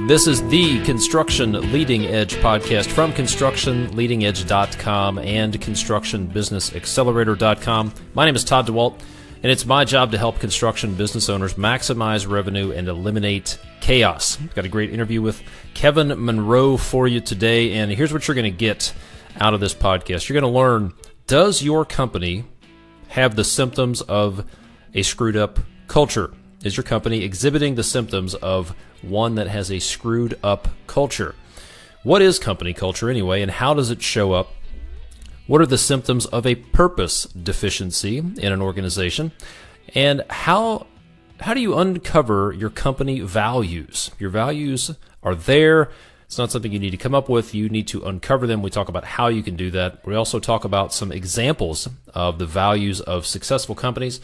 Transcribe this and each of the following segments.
This is the Construction Leading Edge podcast from ConstructionLeadingEdge.com and ConstructionBusinessAccelerator.com. My name is Todd DeWalt, and it's my job to help construction business owners maximize revenue and eliminate chaos. I've got a great interview with Kevin Monroe for you today, and here's what you're going to get out of this podcast. You're going to learn, does your company have the symptoms of a screwed up culture? Is your company exhibiting the symptoms of one that has a screwed up culture? What is company culture anyway, and how does it show up? What are the symptoms of a purpose deficiency in an organization? And how do you uncover your company values? Your values are there. It's not something you need to come up with. You need to uncover them. We talk about how you can do that. We also talk about some examples of the values of successful companies.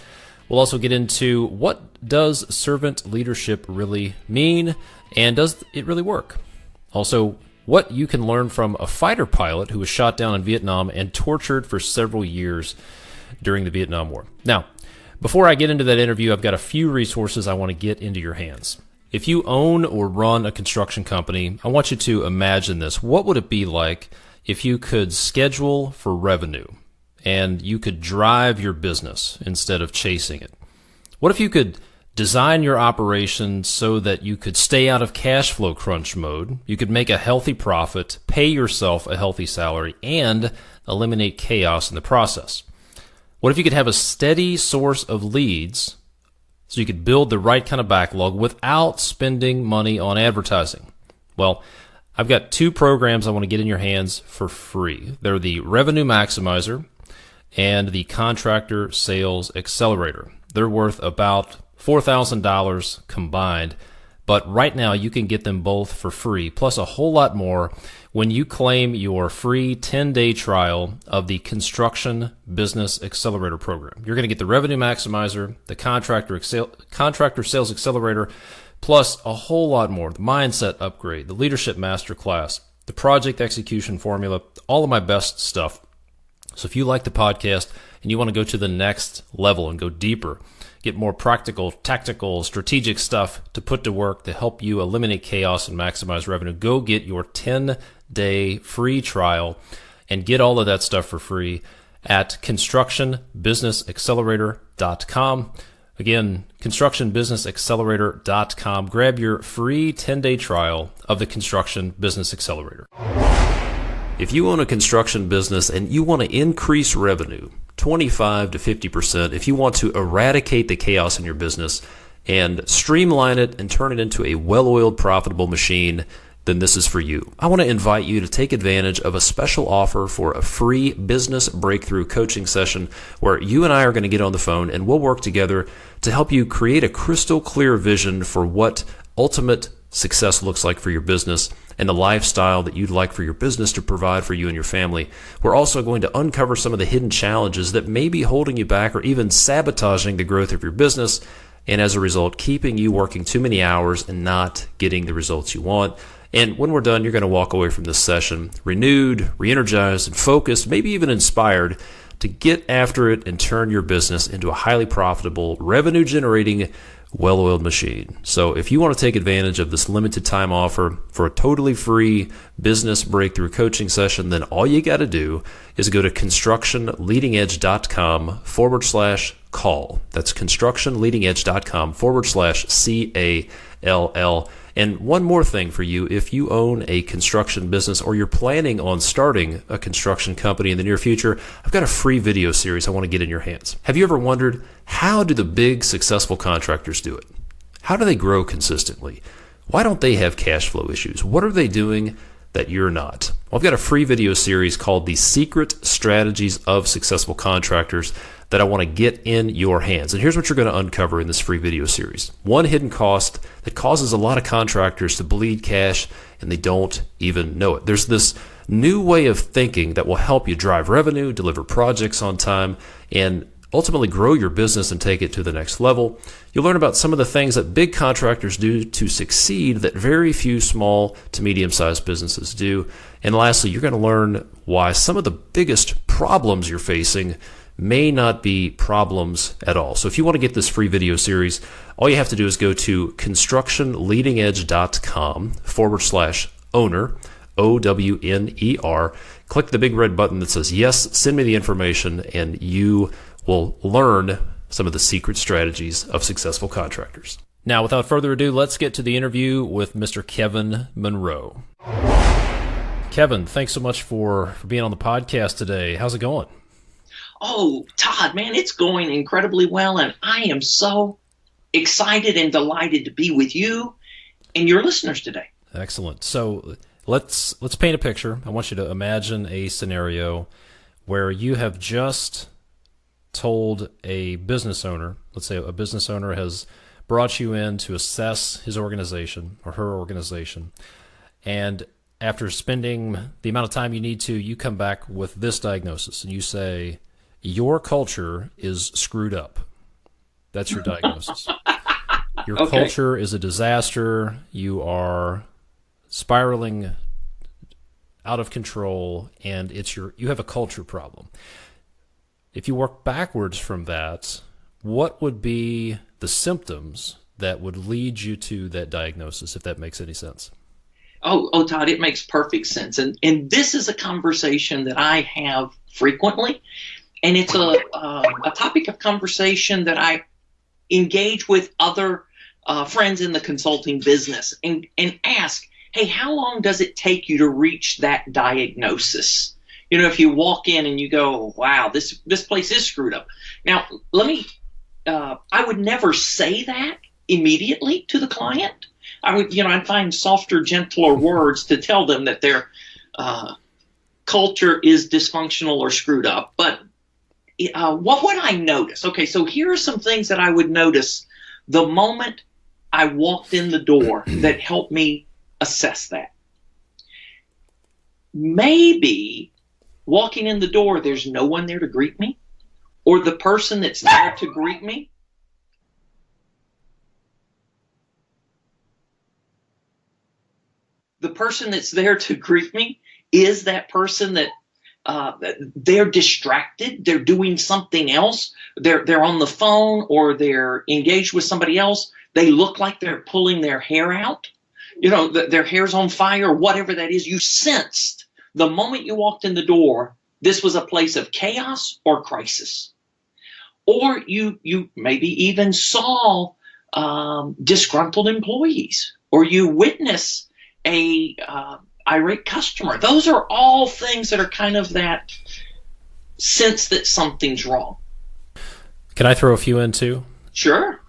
We'll also get into what does servant leadership really mean, and does it really work? Also, what you can learn from a fighter pilot who was shot down in Vietnam and tortured for several years during the Vietnam War. Now, before I get into that interview, I've got a few resources I want to get into your hands. If you own or run a construction company, I want you to imagine this. What would it be like if you could schedule for revenue and you could drive your business instead of chasing it? What if you could design your operation so that you could stay out of cash flow crunch mode, you could make a healthy profit, pay yourself a healthy salary, and eliminate chaos in the process? What if you could have a steady source of leads so you could build the right kind of backlog without spending money on advertising? Well, I've got two programs I want to get in your hands for free. They're the Revenue Maximizer and the Contractor Sales Accelerator. They're worth about $4,000 combined, but right now you can get them both for free, plus a whole lot more when you claim your free 10-day trial of the Construction Business Accelerator program. You're going to get the Revenue Maximizer, the Contractor Sales Accelerator, plus a whole lot more: the Mindset Upgrade, the Leadership Masterclass, the Project Execution Formula, all of my best stuff. So if you like the podcast and you want to go to the next level and go deeper, get more practical, tactical, strategic stuff to put to work to help you eliminate chaos and maximize revenue, go get your 10-day free trial and get all of that stuff for free at ConstructionBusinessAccelerator.com. Again, ConstructionBusinessAccelerator.com. Grab your free 10-day trial of the Construction Business Accelerator. If you own a construction business and you want to increase revenue 25 to 50%, if you want to eradicate the chaos in your business and streamline it and turn it into a well-oiled, profitable machine, then this is for you. I want to invite you to take advantage of a special offer for a free business breakthrough coaching session where you and I are going to get on the phone and we'll work together to help you create a crystal clear vision for what ultimate success looks like for your business and the lifestyle that you'd like for your business to provide for you and your family. We're also going to uncover some of the hidden challenges that may be holding you back or even sabotaging the growth of your business, and as a result, keeping you working too many hours and not getting the results you want. And when we're done, you're going to walk away from this session renewed, re-energized, and focused, maybe even inspired to get after it and turn your business into a highly profitable, revenue-generating, well-oiled machine. So if you want to take advantage of this limited time offer for a totally free business breakthrough coaching session, then all you got to do is go to ConstructionLeadingEdge.com/call. That's ConstructionLeadingEdge.com/CALL. And one more thing for you: if you own a construction business or you're planning on starting a construction company in the near future, I've got a free video series I want to get in your hands. Have you ever wondered, how do the big successful contractors do it? How do they grow consistently? Why don't they have cash flow issues? What are they doing that you're not? Well, I've got a free video series called The Secret Strategies of Successful Contractors that I want to get in your hands. And here's what you're going to uncover in this free video series. One hidden cost that causes a lot of contractors to bleed cash and they don't even know it. There's this new way of thinking that will help you drive revenue, deliver projects on time, and ultimately grow your business and take it to the next level. You'll learn about some of the things that big contractors do to succeed that very few small to medium-sized businesses do. And lastly, you're going to learn why some of the biggest problems you're facing may not be problems at all. So if you want to get this free video series, all you have to do is go to constructionleadingedge.com/owner, OWNER. Click the big red button that says, yes, send me the information, and you will learn some of the secret strategies of successful contractors. Now, without further ado, let's get to the interview with Mr. Kevin Monroe. Kevin, thanks so much for being on the podcast today. How's it going? Oh, Todd, man, it's going incredibly well, and I am so excited and delighted to be with you and your listeners today. Excellent. So let's paint a picture. I want you to imagine a scenario where you have just told a business owner, let's say a business owner has brought you in to assess his organization or her organization, and after spending the amount of time you need to, you come back with this diagnosis, and you say, your culture is screwed up. That's your diagnosis. Your culture is a disaster. You are spiraling out of control, and you have a culture problem. If you work backwards from that, what would be the symptoms that would lead you to that diagnosis, if that makes any sense? Oh, Todd, it makes perfect sense. And this is a conversation that I have frequently, and it's a topic of conversation that I engage with other friends in the consulting business and ask, hey, how long does it take you to reach that diagnosis? You know, if you walk in and you go, wow, this place is screwed up. Now, I would never say that immediately to the client. I'd find softer, gentler words to tell them that their culture is dysfunctional or screwed up. But what would I notice? Okay, so here are some things that I would notice the moment I walked in the door that helped me assess that. Maybe walking in the door, there's no one there to greet me, or the person that's there to greet me is that person that they're distracted, they're doing something else, they're on the phone, or they're engaged with somebody else. They look like they're pulling their hair out, their hair's on fire, whatever that is. You sensed the moment you walked in the door, this was a place of chaos or crisis. Or you maybe even saw disgruntled employees, or you witness a irate customer. Those are all things that are kind of that sense that something's wrong. Can I throw a few in too? Sure.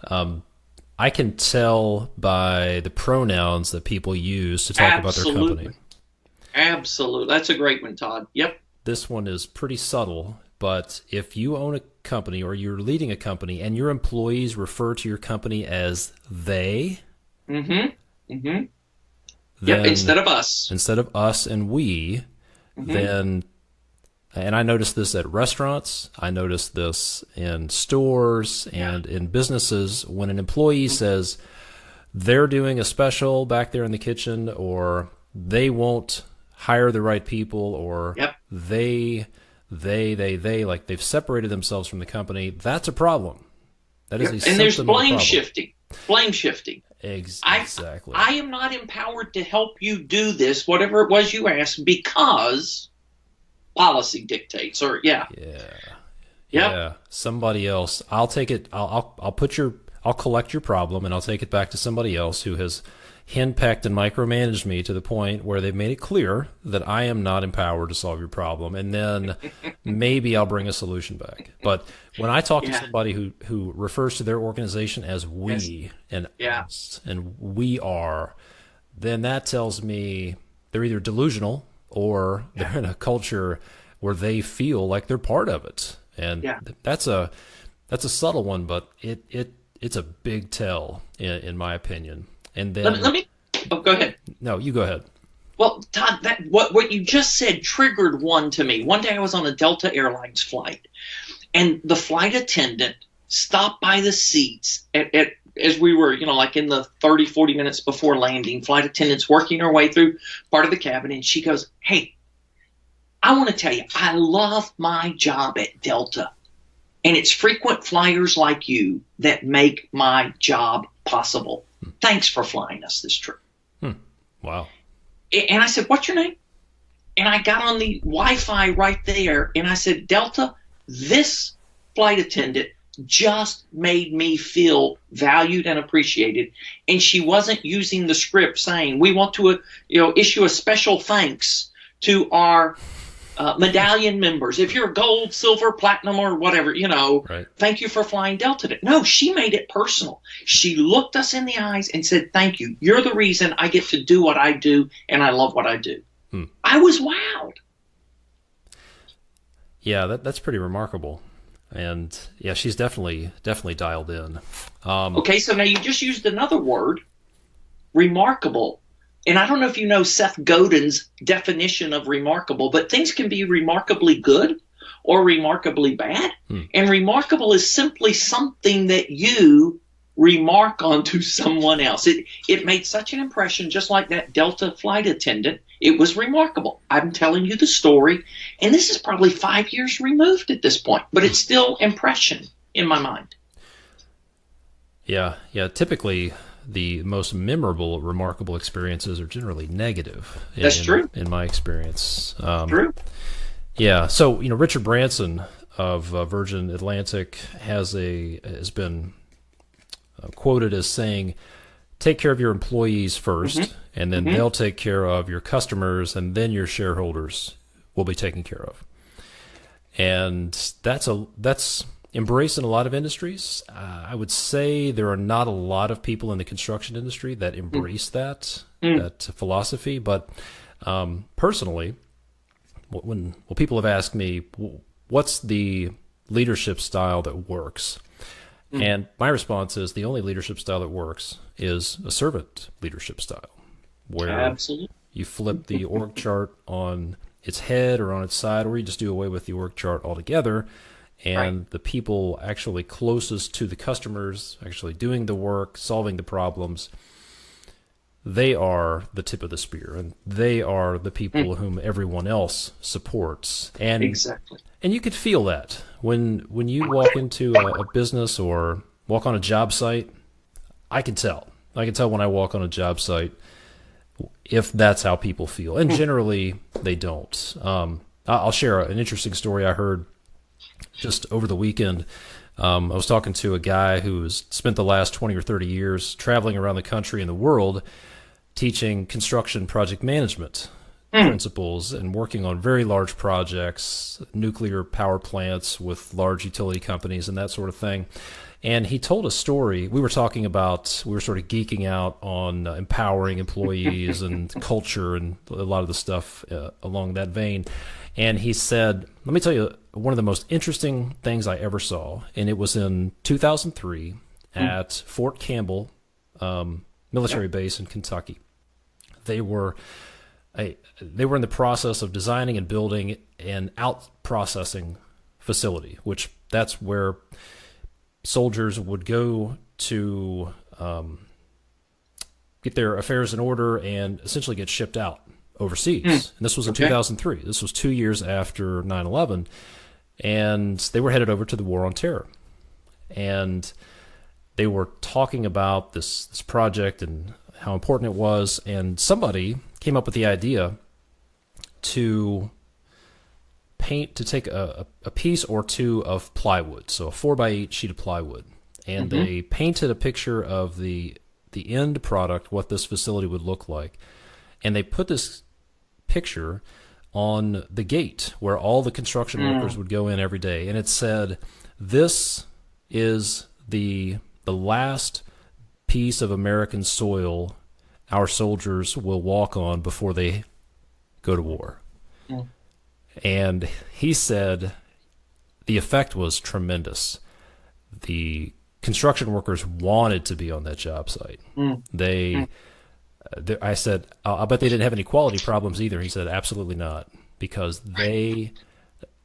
I can tell by the pronouns that people use to talk about their company. Absolutely. That's a great one, Todd. Yep. This one is pretty subtle, but if you own a company or you're leading a company and your employees refer to your company as they, yep, instead of us and we, then, and I notice this at restaurants, I notice this in stores and in businesses, when an employee says they're doing a special back there in the kitchen, or they won't hire the right people, or they, like they've separated themselves from the company, that's a problem. That is a symptom. And there's of a problem. Blame shifting. Exactly. I am not empowered to help you do this, whatever it was you asked, because policy dictates, or somebody else. I'll take it. I'll collect your problem, and I'll take it back to somebody else who has henpecked and micromanaged me to the point where they've made it clear that I am not empowered to solve your problem, and then maybe I'll bring a solution back. But when I talk to somebody who refers to their organization as we and us and we are, then that tells me they're either delusional or they're in a culture where they feel like they're part of it. And that's a subtle one, but it's a big tell in my opinion. And then let me go ahead. No, you go ahead. Well, Todd, what you just said triggered one to me. One day I was on a Delta Airlines flight, and the flight attendant stopped by the seats as we were, like in the 30, 40 minutes before landing. Flight attendant's working her way through part of the cabin, and she goes, "Hey, I want to tell you, I love my job at Delta. And it's frequent flyers like you that make my job possible. Thanks for flying us this trip. Wow. And I said, what's your name? And I got on the Wi-Fi right there. And I said, Delta, this flight attendant just made me feel valued and appreciated. And she wasn't using the script saying, we want to issue a special thanks to our medallion members. If you're gold, silver, platinum, or whatever, right. Thank you for flying Delta. No, she made it personal. She looked us in the eyes and said, thank you. You're the reason I get to do what I do, and I love what I do. I was wowed. Yeah, that's pretty remarkable. And yeah, she's definitely dialed in. Okay, so now you just used another word, remarkable. And I don't know if you know Seth Godin's definition of remarkable, but things can be remarkably good or remarkably bad. And remarkable is simply something that you remark onto someone else. It made such an impression, just like that Delta flight attendant. It was remarkable. I'm telling you the story, and this is probably 5 years removed at this point, but it's still impression in my mind. Yeah. Typically, the most memorable, remarkable experiences are generally negative. That's true. In my experience. True. Yeah. So, Richard Branson of Virgin Atlantic has been quoted as saying, take care of your employees first, and then they'll take care of your customers, and then your shareholders will be taken care of. And that's embraced in a lot of industries. I would say there are not a lot of people in the construction industry that embrace that philosophy. But personally, when people have asked me, what's the leadership style that works? And my response is the only leadership style that works is a servant leadership style, where Absolutely. you flip the org chart on its head or on its side, or you just do away with the org chart altogether. And the people actually closest to the customers, actually doing the work, solving the problems, they are the tip of the spear, and they are the people whom everyone else supports. And exactly. And you could feel that when you walk into a business or walk on a job site. I can tell. I can tell when I walk on a job site if that's how people feel, and generally they don't. I'll share an interesting story I heard just over the weekend. I was talking to a guy who has spent the last 20 or 30 years traveling around the country and the world teaching construction project management principles and working on very large projects, nuclear power plants with large utility companies and that sort of thing. And he told a story. We were sort of geeking out on empowering employees and culture and a lot of the stuff along that vein. And he said, let me tell you one of the most interesting things I ever saw. And it was in 2003 at Fort Campbell military base in Kentucky. They were in the process of designing and building an out-processing facility, which that's where soldiers would go to get their affairs in order and essentially get shipped out overseas. And this was in 2003. This was 2 years after 9/11, and they were headed over to the War on Terror. And they were talking about this project and how important it was, and somebody came up with the idea to take a piece or two of plywood, so a 4x8 sheet of plywood, and they painted a picture of the end product, what this facility would look like, and they put this picture on the gate where all the construction workers would go in every day, and it said, "This is the last piece of American soil our soldiers will walk on before they go to war." And he said the effect was tremendous. The construction workers wanted to be on that job site. I said, I bet they didn't have any quality problems either. He said, absolutely not, because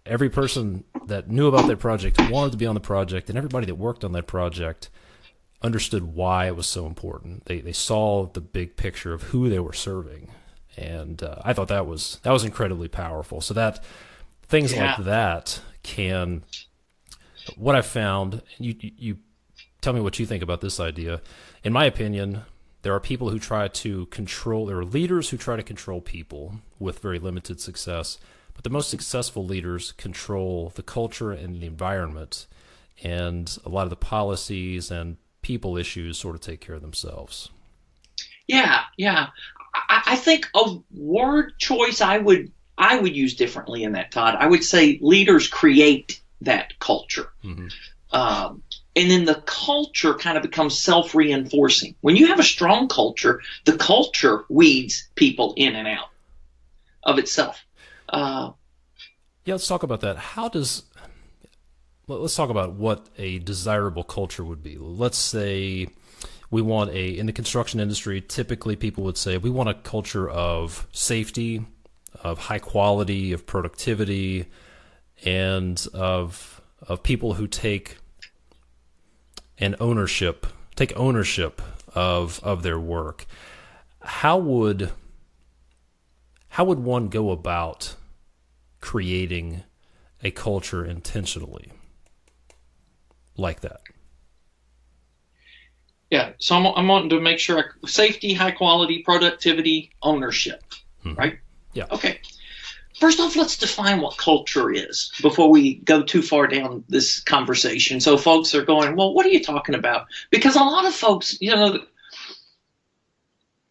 every person that knew about that project wanted to be on the project, and everybody that worked on that project understood why it was so important. They saw the big picture of who they were serving. And I thought that was incredibly powerful. So that things like that can, what I found, you tell me what you think about this idea. In my opinion, there are people who try to control, there are leaders who try to control people with very limited success, but the most successful leaders control the culture and the environment, and a lot of the policies and people issues sort of take care of themselves. Yeah. I think a word choice I would use differently in that, Todd. I would say leaders create that culture. Mm-hmm. And then the culture kind of becomes self-reinforcing. When you have a strong culture, the culture weeds people in and out of itself. Let's talk about that. Let's talk about what a desirable culture would be. Let's say we want in the construction industry, typically people would say we want a culture of safety, of high quality, of productivity, and of people who take ownership of their work. How would one go about creating a culture intentionally like that? Yeah, so I'm wanting to make sure safety, high quality, productivity, ownership, right? Yeah. Okay. First off, let's define what culture is before we go too far down this conversation. So folks are going, well, what are you talking about? Because a lot of folks, Todd,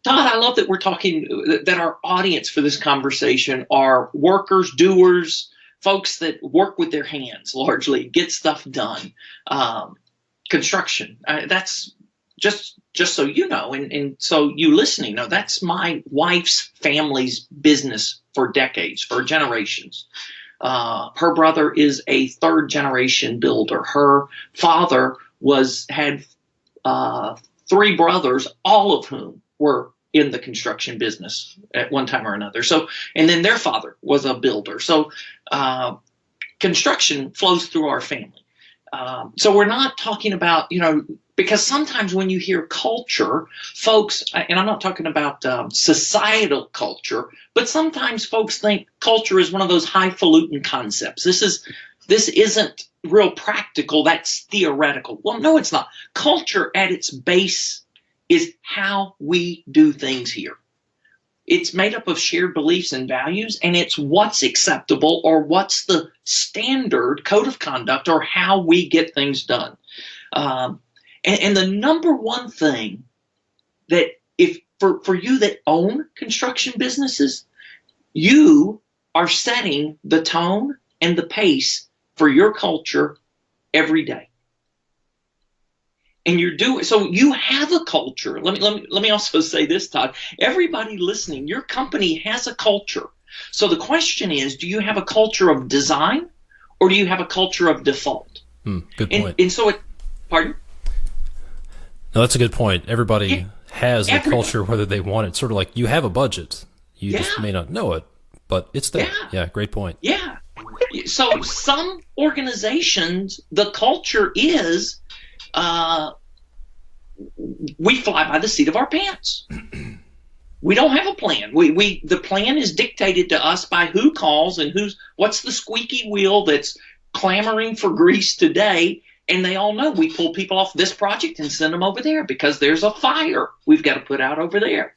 I love that we're talking, that our audience for this conversation are workers, doers, folks that work with their hands largely, get stuff done. Construction, that's just so you know, and so you listening know, that's my wife's family's business for decades, for generations. Her brother is a third generation builder. Her father had 3 brothers, all of whom were in the construction business at one time or another. So, and then their father was a builder. So, construction flows through our family. So we're not talking about, because sometimes when you hear culture, folks, and I'm not talking about societal culture, but sometimes folks think culture is one of those highfalutin concepts. This isn't real practical. That's theoretical. Well, no, it's not. Culture at its base is how we do things here. It's made up of shared beliefs and values, and it's what's acceptable or what's the standard code of conduct or how we get things done. And the number one thing that for you that own construction businesses, you are setting the tone and the pace for your culture every day. And you're doing so. You have a culture. Let me also say this, Todd. Everybody listening, your company has a culture. So the question is, do you have a culture of design, or do you have a culture of default? Good point. And so pardon? No, that's a good point. Everybody has a culture, whether they want it. Sort of like you have a budget. You just may not know it, but it's there. Yeah, great point. Yeah. So some organizations, the culture is, we fly by the seat of our pants. We don't have a plan. The plan is dictated to us by who calls and what's the squeaky wheel that's clamoring for grease today. And they all know we pull people off this project and send them over there because there's a fire we've got to put out over there.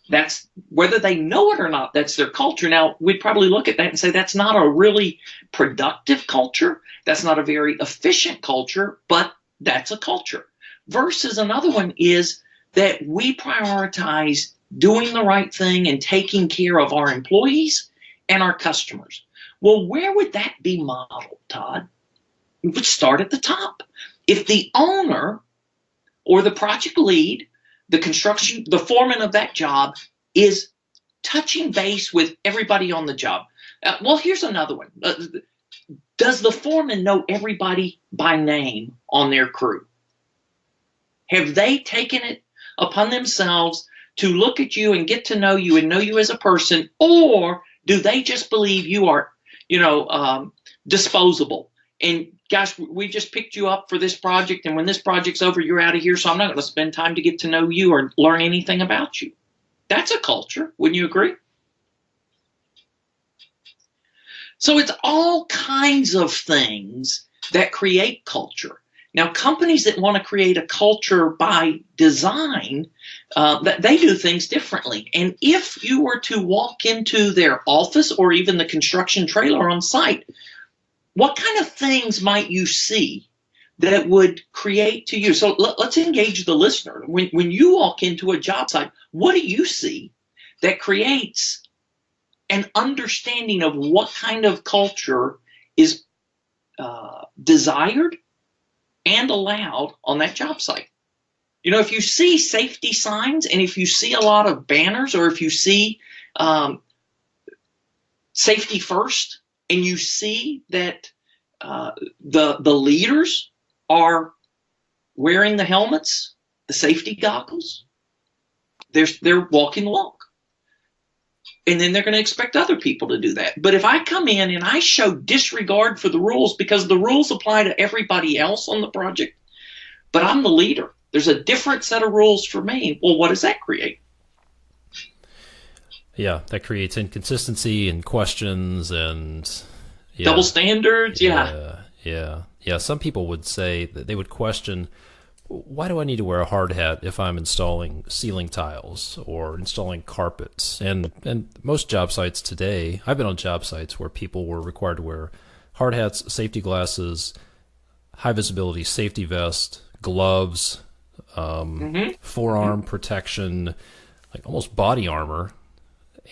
That's whether they know it or not, that's their culture. Now, we'd probably look at that and say that's not a really productive culture. That's not a very efficient culture, but that's a culture. Versus another one is that we prioritize doing the right thing and taking care of our employees and our customers. Well, where would that be modeled, Todd? We would start at the top. If the owner or the project lead, the foreman of that job is touching base with everybody on the job. Well, here's another one. Does the foreman know everybody by name on their crew? Have they taken it upon themselves to look at you and get to know you and know you as a person, or do they just believe you are, disposable? And gosh, we just picked you up for this project, and when this project's over, you're out of here, so I'm not going to spend time to get to know you or learn anything about you. That's a culture. Wouldn't you agree? So it's all kinds of things that create culture. Now, companies that want to create a culture by design, they do things differently. And if you were to walk into their office or even the construction trailer on site, what kind of things might you see that would create to you? So let's engage the listener. When you walk into a job site, what do you see that creates an understanding of what kind of culture is desired and allowed on that job site? You know, if you see safety signs and if you see a lot of banners, or if you see safety first, and you see that the leaders are wearing the helmets, the safety goggles, they're walking the walk. And then they're going to expect other people to do that. But if I come in and I show disregard for the rules because the rules apply to everybody else on the project, but I'm the leader, there's a different set of rules for me. Well, what does that create? Yeah, that creates inconsistency and questions and double standards. Yeah. Some people would say that they would question, why do I need to wear a hard hat if I'm installing ceiling tiles or installing carpets? And most job sites today, I've been on job sites where people were required to wear hard hats, safety glasses, high visibility safety vest, gloves, forearm protection, like almost body armor.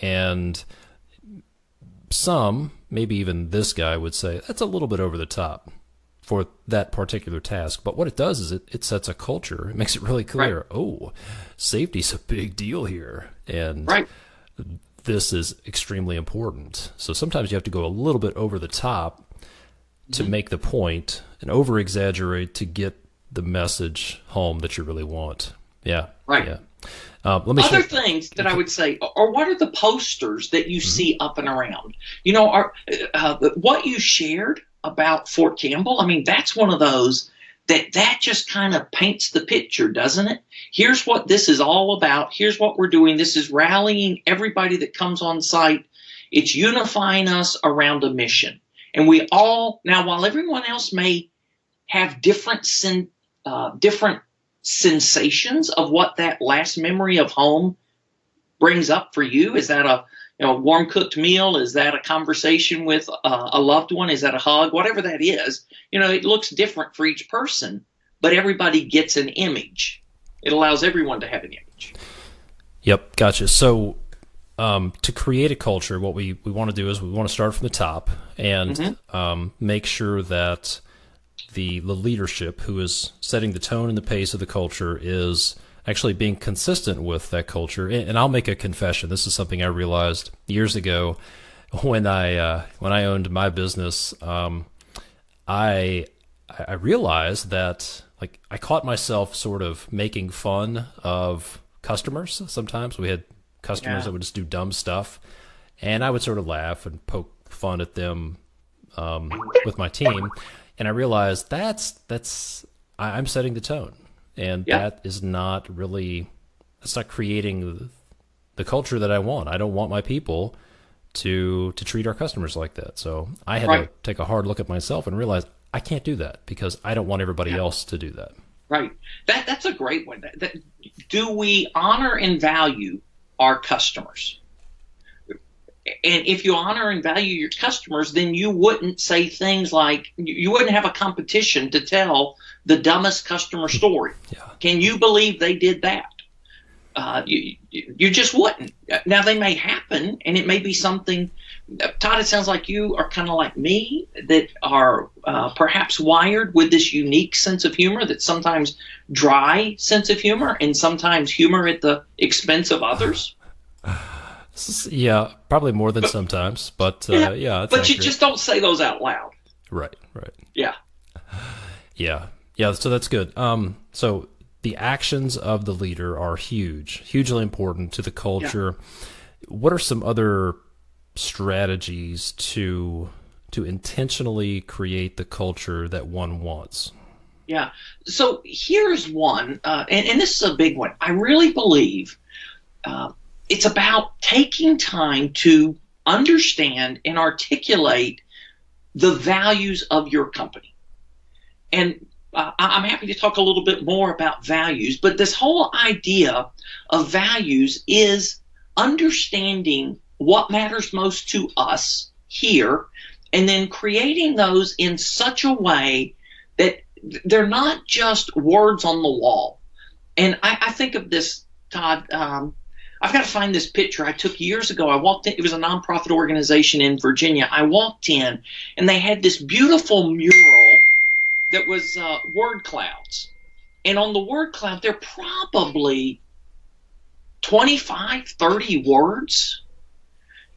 And some, maybe even this guy, would say that's a little bit over the top for that particular task. But what it does is it sets a culture. It makes it really clear, right. Oh, safety's a big deal here. And right. This is extremely important. So sometimes you have to go a little bit over the top to make the point and over-exaggerate to get the message home that you really want. Yeah. Right. Yeah. Other things that I would say, or what are the posters that you see up and around? You know, what you shared about Fort Campbell, I mean, that's one of those that just kind of paints the picture, doesn't it? Here's what this is all about. Here's what we're doing. This is rallying everybody that comes on site. It's unifying us around a mission. And we all, now while everyone else may have different sensations of what that last memory of home brings up for you, is that a warm cooked meal? Is that a conversation with a loved one? Is that a hug? Whatever that is, it looks different for each person, but everybody gets an image. It allows everyone to have an image. Yep, gotcha. So to create a culture, what we want to do is we want to start from the top and make sure that the leadership who is setting the tone and the pace of the culture is actually being consistent with that culture. And I'll make a confession. This is something I realized years ago when I owned my business. I realized that, like, I caught myself sort of making fun of customers. Sometimes we had customers that would just do dumb stuff, and I would sort of laugh and poke fun at them with my team. And I realized I'm setting the tone. And that is not really, that's not creating the culture that I want. I don't want my people to treat our customers like that. So I had to take a hard look at myself and realize I can't do that because I don't want everybody else to do that. Right. That's a great one. Do we honor and value our customers? And if you honor and value your customers, then you wouldn't say things like, you wouldn't have a competition to tell the dumbest customer story. Can you believe they did that? You just wouldn't. Now, they may happen, and it may be something. Todd, it sounds like you are kind of like me, that are perhaps wired with this unique sense of humor, that sometimes dry sense of humor, and sometimes humor at the expense of others. Yeah, probably more than sometimes, but but accurate. You just don't say those out loud. Right. Yeah. So that's good. So the actions of the leader are hugely important to the culture. What are some other strategies to intentionally create the culture that one wants? Yeah. So here's one, and this is a big one. I really believe it's about taking time to understand and articulate the values of your company. And I'm happy to talk a little bit more about values, but this whole idea of values is understanding what matters most to us here, and then creating those in such a way that they're not just words on the wall. And I think of this, Todd, I've got to find this picture I took years ago. I walked in, it was a nonprofit organization in Virginia. I walked in, and they had this beautiful mural that was word clouds. And on the word cloud, there are probably 25, 30 words.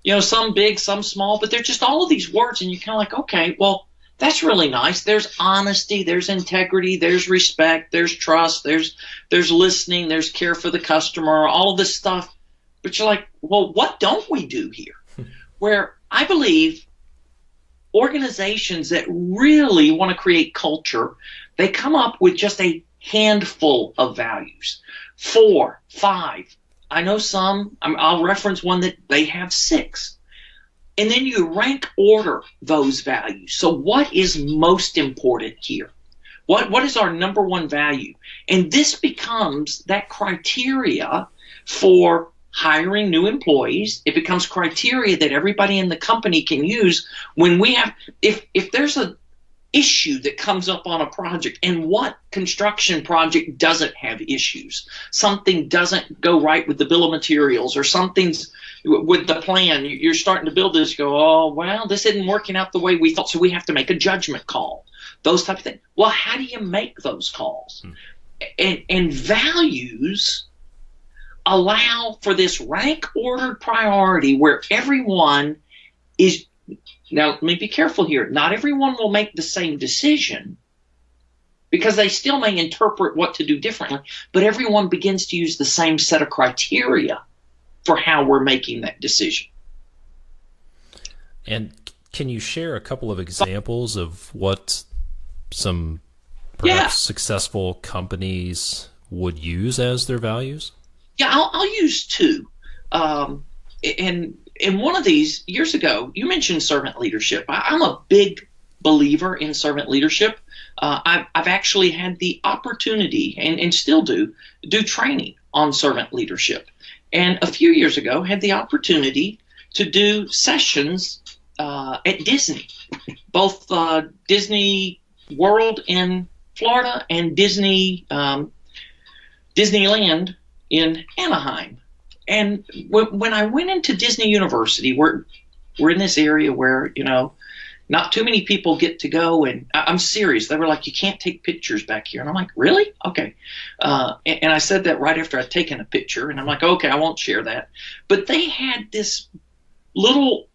You know, some big, some small, but they're just all of these words, and you're kind of like, okay, well, that's really nice. There's honesty, there's integrity, there's respect, there's trust, there's listening, there's care for the customer, all of this stuff. But you're like, well, what don't we do here? Where I believe organizations that really want to create culture, they come up with just a handful of values. 4, 5. I know some, I'll reference one that they have 6. And then you rank order those values. So what is most important here? What is our number one value? And this becomes that criteria for hiring new employees. It becomes criteria that everybody in the company can use when we have, if there's an issue that comes up on a project, and what construction project doesn't have issues? Something doesn't go right with the bill of materials, or something's with the plan. You're starting to build this, you go, oh, well, this isn't working out the way we thought, so we have to make a judgment call. Those type of things. Well, how do you make those calls? And values allow for this rank-ordered priority where everyone is. Now, let me be careful here. Not everyone will make the same decision, because they still may interpret what to do differently, but everyone begins to use the same set of criteria for how we're making that decision. And can you share a couple of examples of what some perhaps successful companies would use as their values? Yeah, I'll use 2. And one of these, years ago, you mentioned servant leadership. I'm a big believer in servant leadership. I've actually had the opportunity, and still do training on servant leadership. And a few years ago, had the opportunity to do sessions at Disney, both Disney World in Florida and Disneyland in Anaheim. And when I went into Disney University, we're in this area where, you know, not too many people get to go, and I'm serious. They were like, you can't take pictures back here. And I'm like, really? Okay. And I said that right after I'd taken a picture, and I'm like, okay, I won't share that. But they had this little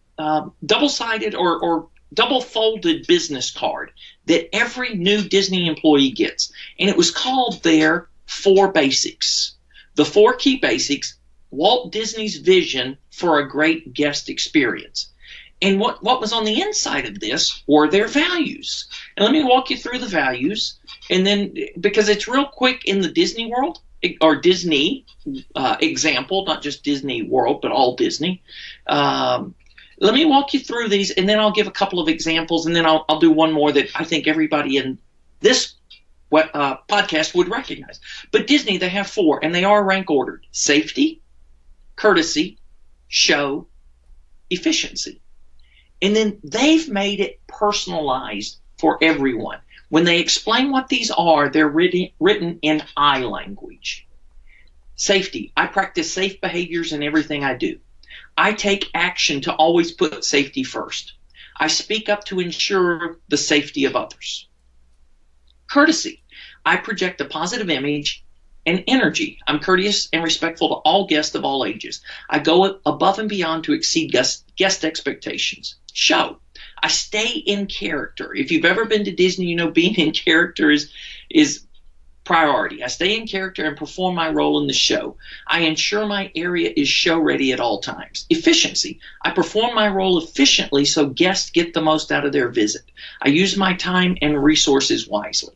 double-sided or double-folded business card that every new Disney employee gets. And it was called their 4 basics. The 4 key basics: Walt Disney's vision for a great guest experience. And what was on the inside of this were their values. And let me walk you through the values, and then, because it's real quick in the Disney world, or Disney example, not just Disney World, but all Disney. Let me walk you through these, and then I'll give a couple of examples, and then I'll do one more that I think everybody in this podcast would recognize. But Disney, they have 4, and they are rank ordered: safety, courtesy, show, efficiency. And then they've made it personalized for everyone. When they explain what these are, they're written in I language. Safety: I practice safe behaviors in everything I do. I take action to always put safety first. I speak up to ensure the safety of others. Courtesy: I project a positive image and energy. I'm courteous and respectful to all guests of all ages. I go above and beyond to exceed guest expectations. Show: I stay in character. If you've ever been to Disney, you know being in character is priority. I stay in character and perform my role in the show. I ensure my area is show ready at all times. Efficiency: I perform my role efficiently so guests get the most out of their visit. I use my time and resources wisely.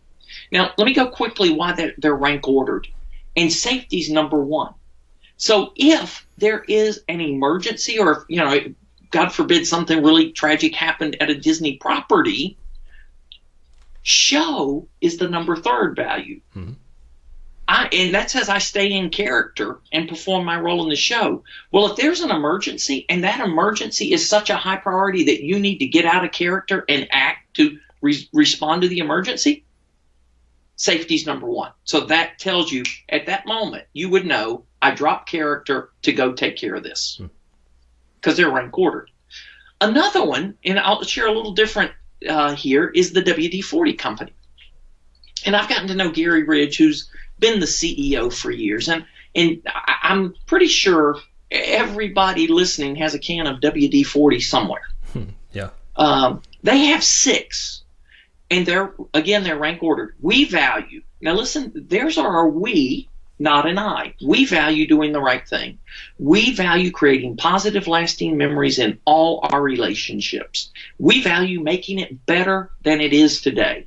Now, let me go quickly why they're rank ordered. And safety's number 1. So if there is an emergency, or God forbid something really tragic happened at a Disney property, show is the number third value. Mm-hmm. And that says I stay in character and perform my role in the show. Well, if there's an emergency and that emergency is such a high priority that you need to get out of character and act to respond to the emergency, safety's number one. So that tells you at that moment, you would know I dropped character to go take care of this because they're rank ordered. Another one, and I'll share a little different here, is the WD-40 company. And I've gotten to know Gary Ridge, who's been the CEO for years. And I'm pretty sure everybody listening has a can of WD-40 somewhere. Yeah. They have 6. And they're rank ordered. We value. Now listen, there's our we, not an I. We value doing the right thing. We value creating positive, lasting memories in all our relationships. We value making it better than it is today.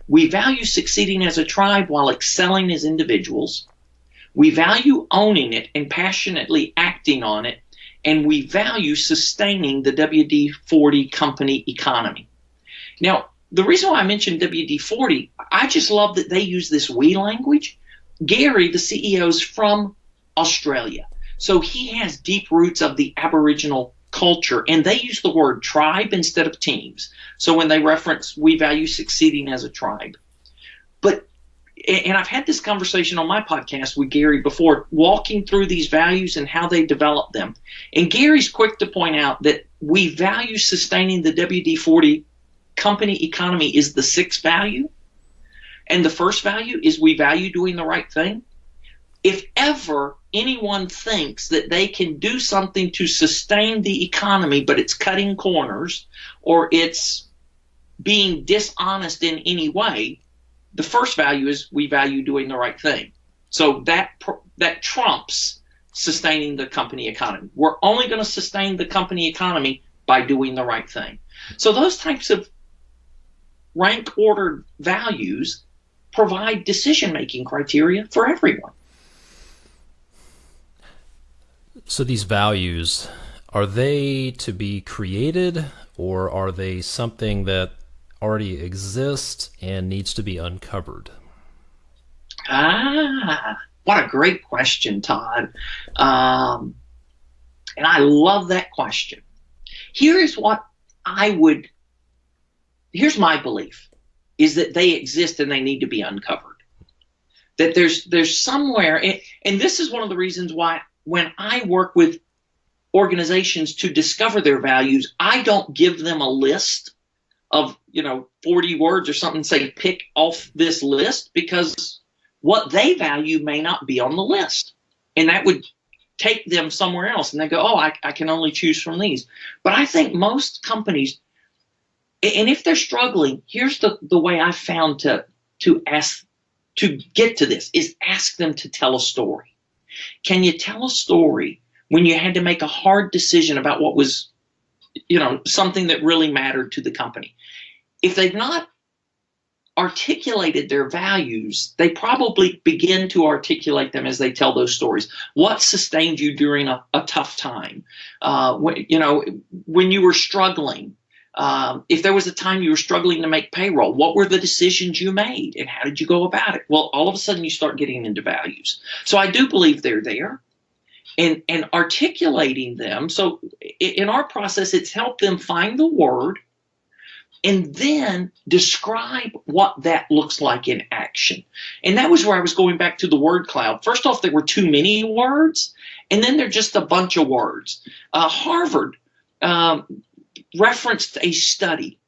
We value succeeding as a tribe while excelling as individuals. We value owning it and passionately acting on it. And we value sustaining the WD-40 company economy. Now, the reason why I mentioned WD-40, I just love that they use this we language. Gary, the CEO, is from Australia. So he has deep roots of the Aboriginal culture, and they use the word tribe instead of teams. So when they reference, we value succeeding as a tribe. And I've had this conversation on my podcast with Gary before, walking through these values and how they develop them. And Gary's quick to point out that we value sustaining the WD-40 company economy is the 6th value. And the first value is we value doing the right thing. If ever anyone thinks that they can do something to sustain the economy, but it's cutting corners or it's being dishonest in any way, the first value is we value doing the right thing. So that trumps sustaining the company economy. We're only going to sustain the company economy by doing the right thing. So those types of rank ordered values provide decision-making criteria for everyone. So these values, are they to be created, or are they something that already exists and needs to be uncovered? What a great question, Todd. And I love that question. Here's my belief, is that they exist and they need to be uncovered. That there's somewhere, and this is one of the reasons why when I work with organizations to discover their values, I don't give them a list of 40 words or something, say pick off this list, because what they value may not be on the list, and that would take them somewhere else, and they go, I can only choose from these. But I think most companies, and if they're struggling, here's the way I found to get to this, is ask them to tell a story. Can you tell a story when you had to make a hard decision about what was, something that really mattered to the company? If they've not articulated their values, they probably begin to articulate them as they tell those stories. What sustained you during a tough time? When you were struggling, if there was a time you were struggling to make payroll, what were the decisions you made and how did you go about it? Well, all of a sudden you start getting into values. So I do believe they're there, and articulating them. So in our process, it's helped them find the word and then describe what that looks like in action. And that was where I was going back to the word cloud. First off, there were too many words, and then they're just a bunch of words. Harvard referenced a study.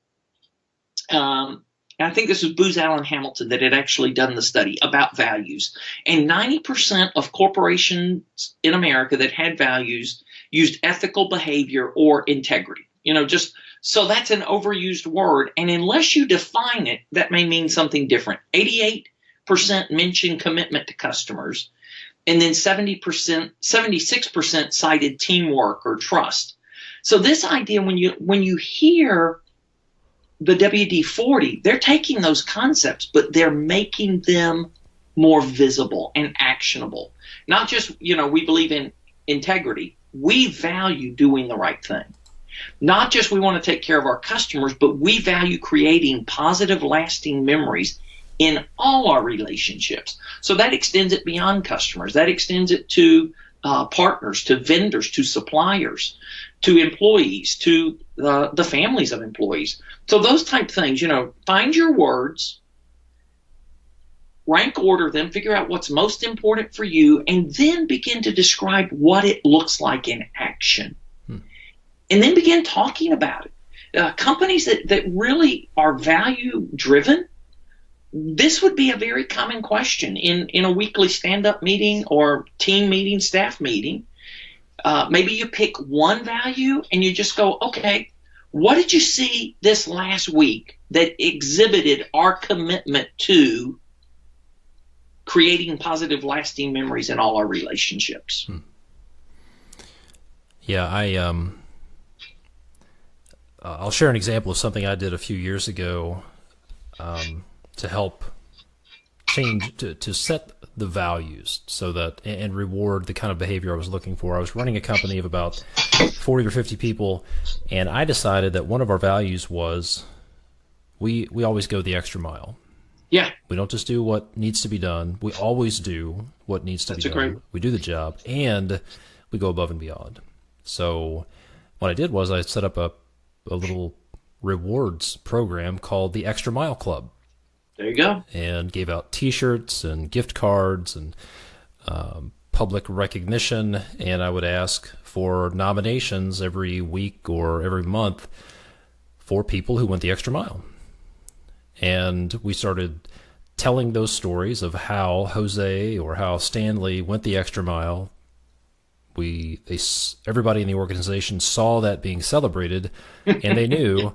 I think this was Booz Allen Hamilton that had actually done the study about values. And 90% of corporations in America that had values used ethical behavior or integrity. So that's an overused word. And unless you define it, that may mean something different. 88% mentioned commitment to customers. And then 76% cited teamwork or trust. So this idea, when you hear the WD-40, they're taking those concepts, but they're making them more visible and actionable. Not just, we believe in integrity. We value doing the right thing. Not just we want to take care of our customers, but we value creating positive, lasting memories in all our relationships. So that extends it beyond customers. That extends it to partners, to vendors, to suppliers, to employees, to the families of employees. So those type things, find your words, rank order them, figure out what's most important for you, and then begin to describe what it looks like in action. And then begin talking about it. Companies that really are value-driven, this would be a very common question in a weekly stand-up meeting or team meeting, staff meeting. Maybe you pick one value and you just go, okay, what did you see this last week that exhibited our commitment to creating positive, lasting memories in all our relationships? Yeah, I'll share an example of something I did a few years ago to help change, to set the values so that, and reward the kind of behavior I was looking for. I was running a company of about 40 or 50 people, and I decided that one of our values was we always go the extra mile. Yeah. We don't just do what needs to be done. We always do what needs to be done. We do the job, and we go above and beyond. So what I did was I set up a little rewards program called the Extra Mile Club. There you go. And gave out T-shirts and gift cards and public recognition. And I would ask for nominations every week or every month for people who went the extra mile. And we started telling those stories of how Jose or how Stanley went the extra mile. Everybody in the organization saw that being celebrated, and they knew,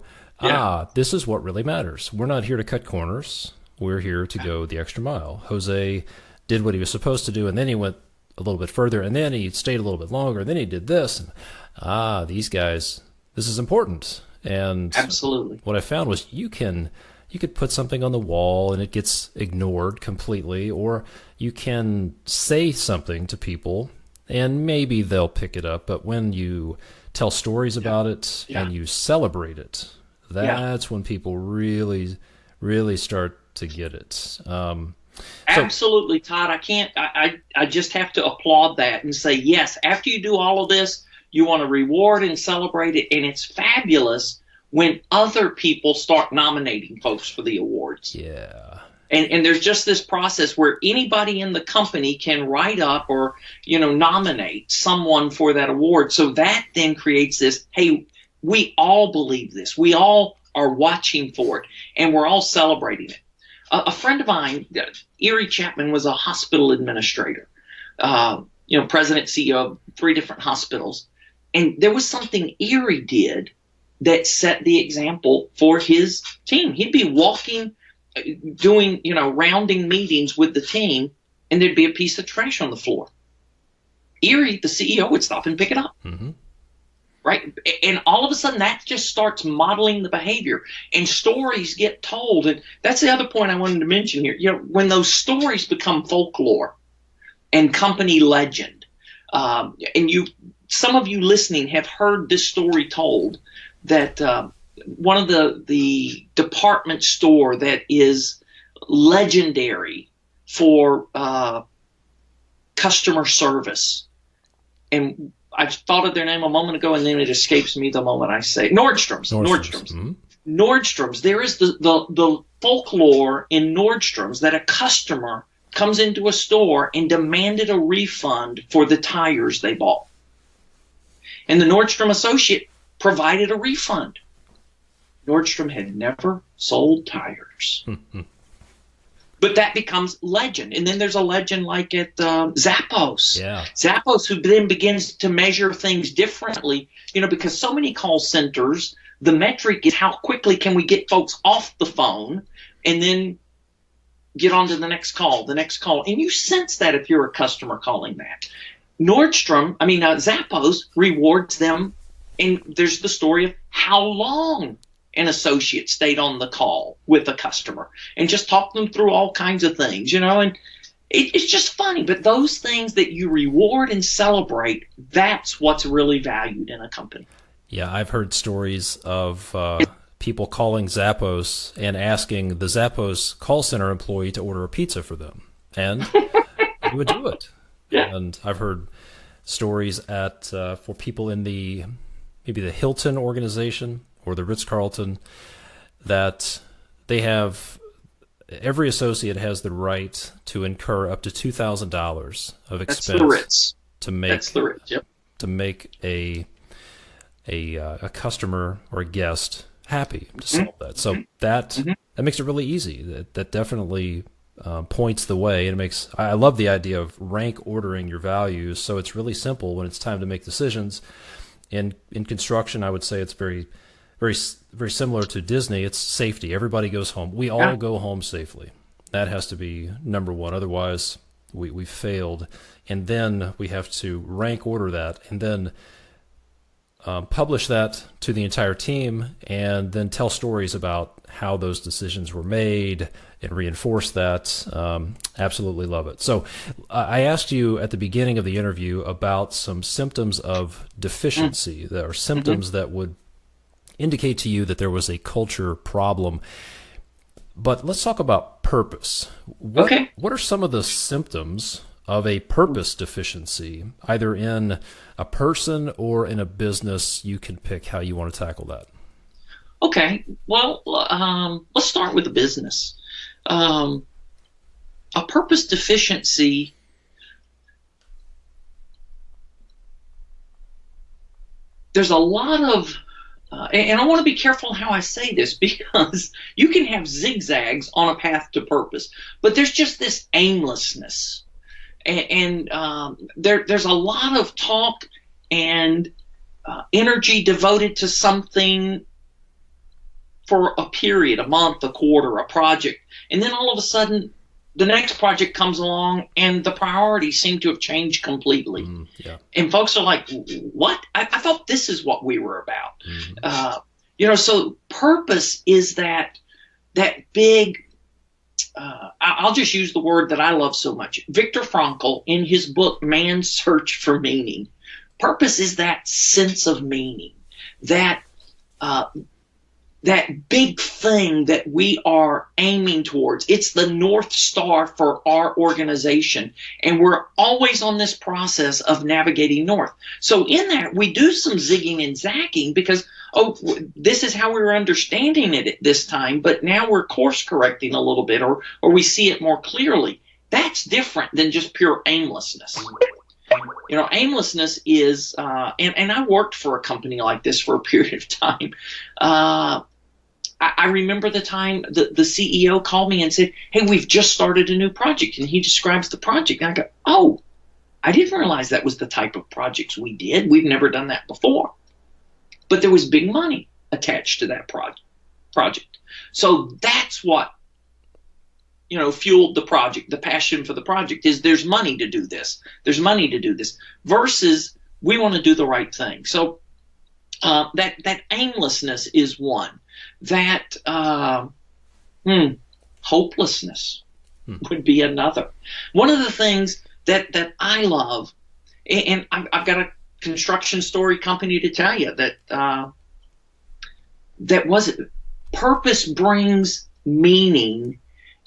this is what really matters. We're not here to cut corners. We're here to go the extra mile. Jose did what he was supposed to do, and then he went a little bit further, and then he stayed a little bit longer, and then he did this. And, these guys, this is important. And absolutely, what I found was you could put something on the wall and it gets ignored completely, or you can say something to people and maybe they'll pick it up. But when you tell stories about it and you celebrate it, that's when people really, really start to get it. Absolutely, Todd. I just have to applaud that and say, yes, after you do all of this, you want to reward and celebrate it. And it's fabulous when other people start nominating folks for the awards. Yeah. And there's just this process where anybody in the company can write up or, nominate someone for that award. So that then creates this, hey, we all believe this. We all are watching for it, and we're all celebrating it. A friend of mine, Erie Chapman, was a hospital administrator, president, CEO of 3 different hospitals. And there was something Erie did that set the example for his team. He'd be walking, doing, rounding meetings with the team, and there'd be a piece of trash on the floor. Erie, the CEO, would stop and pick it up. Mm-hmm. Right? And all of a sudden, that just starts modeling the behavior, and stories get told. And that's the other point I wanted to mention here. When those stories become folklore and company legend, and some of you listening have heard this story told, that one of the department store that is legendary for customer service, and I thought of their name a moment ago, and then it escapes me the moment I say Nordstrom's. Mm-hmm. Nordstrom's. There is the folklore in Nordstrom's that a customer comes into a store and demanded a refund for the tires they bought, and the Nordstrom associate provided a refund. Nordstrom had never sold tires. But that becomes legend. And then there's a legend like at Zappos. Yeah. Zappos, who then begins to measure things differently, because so many call centers, the metric is how quickly can we get folks off the phone and then get on to the next call. And you sense that if you're a customer calling that. Zappos rewards them. And there's the story of how long an associate stayed on the call with a customer and just talked them through all kinds of things, and it's just funny. But those things that you reward and celebrate, that's what's really valued in a company. Yeah, I've heard stories of people calling Zappos and asking the Zappos call center employee to order a pizza for them, and he would do it. Yeah. And I've heard stories at for people in maybe the Hilton organization or the Ritz-Carlton, that they have, every associate has the right to incur up to $2,000 of expense. That's the Ritz. To make That's the Ritz. Yep. To make a customer or a guest happy, to solve that. So that makes it really easy. That definitely points the way, and it makes. I love the idea of rank ordering your values. So it's really simple when it's time to make decisions. In construction, I would say it's very, very, very similar to Disney. It's safety. Everybody goes home. We all go home safely. That has to be number one. Otherwise, we failed. And then we have to rank order that, and then publish that to the entire team, and then tell stories about how those decisions were made and reinforce that. Absolutely love it. So I asked you at the beginning of the interview about some symptoms of deficiency, that are symptoms that would indicate to you that there was a culture problem. But let's talk about purpose. What are some of the symptoms of a purpose deficiency, either in a person or in a business? You can pick how you want to tackle that. Okay. Well, let's start with the business. A purpose deficiency, there's a lot of, and I want to be careful how I say this, because you can have zigzags on a path to purpose, but there's just this aimlessness. And there's a lot of talk and energy devoted to something for a period, a month, a quarter, a project. And then all of a sudden, the next project comes along and the priorities seem to have changed completely. And folks are like, what? I thought this is what we were about. So purpose is that big, I'll just use the word that I love so much. Viktor Frankl, in his book, Man's Search for Meaning, purpose is that sense of meaning, that big thing that we are aiming towards. It's the North Star for our organization, and we're always on this process of navigating north. So in that, we do some zigging and zagging because, this is how we were understanding it at this time, but now we're course correcting a little bit, or we see it more clearly. That's different than just pure aimlessness. Aimlessness is, and I worked for a company like this for a period of time. I remember the time the CEO called me and said, hey, we've just started a new project. And he describes the project. And I go, oh, I didn't realize that was the type of projects we did. We've never done that before. But there was big money attached to that project. So that's what, fueled the project. The passion for the project is there's money to do this. There's money to do this versus we want to do the right thing. So that aimlessness is one. That hopelessness would be another. One of the things that I love, and I've got a construction story company to tell you that was purpose brings meaning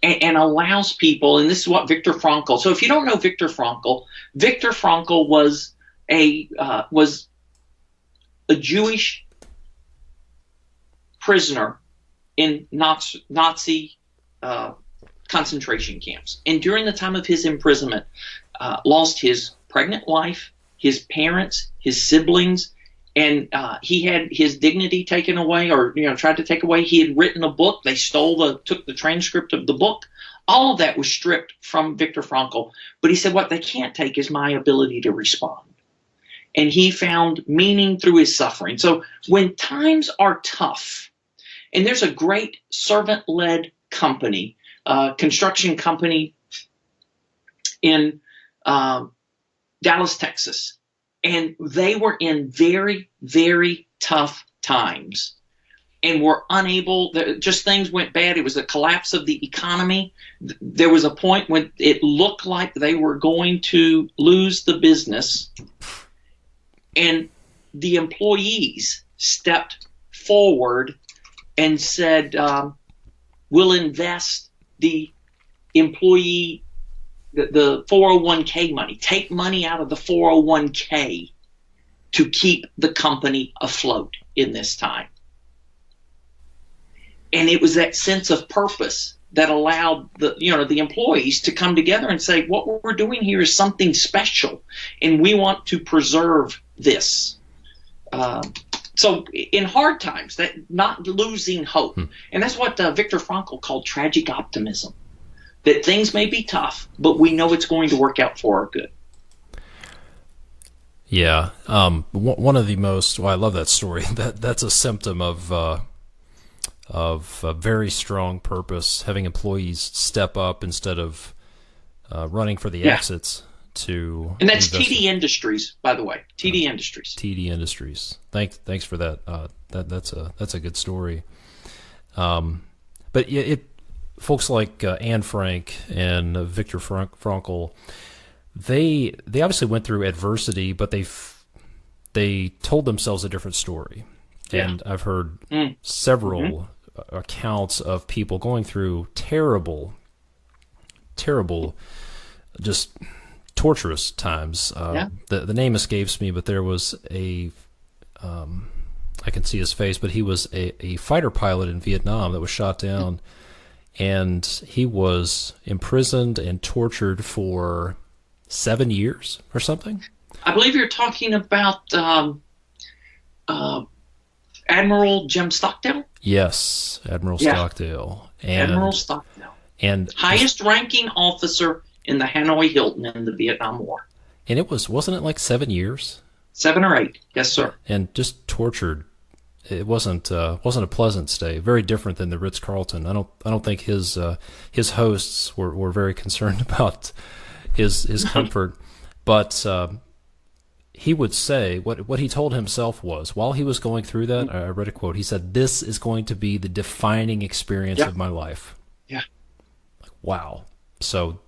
and allows people, and this is what Viktor Frankl. So if you don't know Viktor Frankl was a Jewish prisoner in Nazi concentration camps, and during the time of his imprisonment, lost his pregnant wife, his parents, his siblings, and he had his dignity taken away, or tried to take away. He had written a book. They took the transcript of the book. All of that was stripped from Viktor Frankl. But he said, what they can't take is my ability to respond. And he found meaning through his suffering. So when times are tough, and there's a great servant-led company, construction company in Dallas, Texas, and they were in very, very tough times. and were unable, just things went bad. It was a collapse of the economy. There was a point when it looked like they were going to lose the business, and the employees stepped forward and said, we'll invest the employee, the 401k money, take money out of the 401k to keep the company afloat in this time. And it was that sense of purpose that allowed the employees to come together and say, what we're doing here is something special, and we want to preserve this. So in hard times, that not losing hope. And that's what Viktor Frankl called tragic optimism, that things may be tough, but we know it's going to work out for our good. Yeah. One of the most, I love that story. That's a symptom of a very strong purpose, having employees step up instead of running for the exits. And that's TD Industries, by the way. TD Industries. TD Industries. Thanks for that. That's a good story. But folks like Anne Frank and Viktor Frankl, they obviously went through adversity, but they told themselves a different story. Yeah. And I've heard several accounts of people going through terrible, just torturous times. The name escapes me, but there was I can see his face, but he was a fighter pilot in Vietnam that was shot down, and he was imprisoned and tortured for 7 years or something. I believe you're talking about Admiral Jim Stockdale? Yes, Admiral Stockdale. Admiral Stockdale. And highest ranking officer in the Hanoi Hilton in the Vietnam War. And wasn't it like 7 years? 7 or 8, yes, sir. And just tortured. It wasn't a pleasant stay. Very different than the Ritz-Carlton. I don't think his hosts were very concerned about his comfort, but he would say what he told himself was, while he was going through that, I read a quote. He said, "This is going to be the defining experience of my life." Yeah. Like, wow. So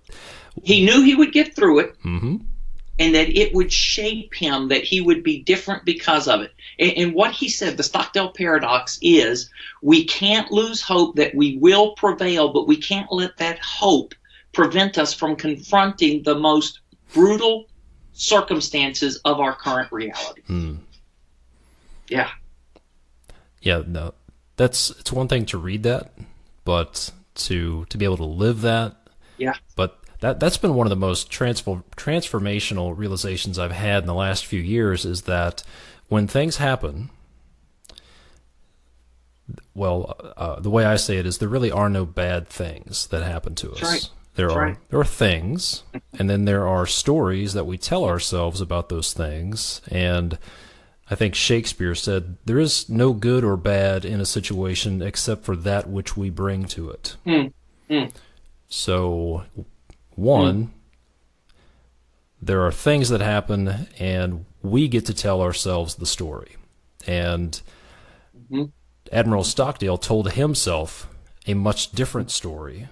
he knew he would get through it, and that it would shape him, that he would be different because of it. And what he said, the Stockdale paradox, is we can't lose hope that we will prevail, but we can't let that hope prevent us from confronting the most brutal circumstances of our current reality. Yeah. Yeah, no. It's one thing to read that, but to be able to live that. Yeah. But that's been one of the most transformational realizations I've had in the last few years, is that when things happen, the way I say it is there really are no bad things that happen to us. Right. There are things, and then there are stories that we tell ourselves about those things. And I think Shakespeare said, there is no good or bad in a situation except for that which we bring to it. So, there are things that happen, and we get to tell ourselves the story. And Admiral Stockdale told himself a much different story,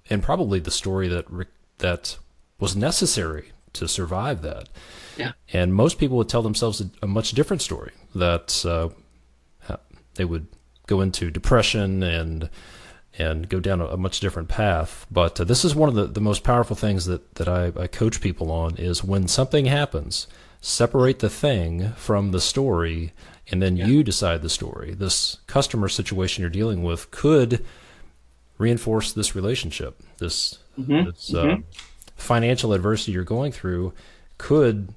and probably the story that was necessary to survive that. Yeah. And most people would tell themselves a much different story, that they would go into depression and go down a much different path. But this is one of the most powerful things that I coach people on, is when something happens, separate the thing from the story, and then you decide the story. This customer situation you're dealing with could reinforce this relationship. This financial adversity you're going through could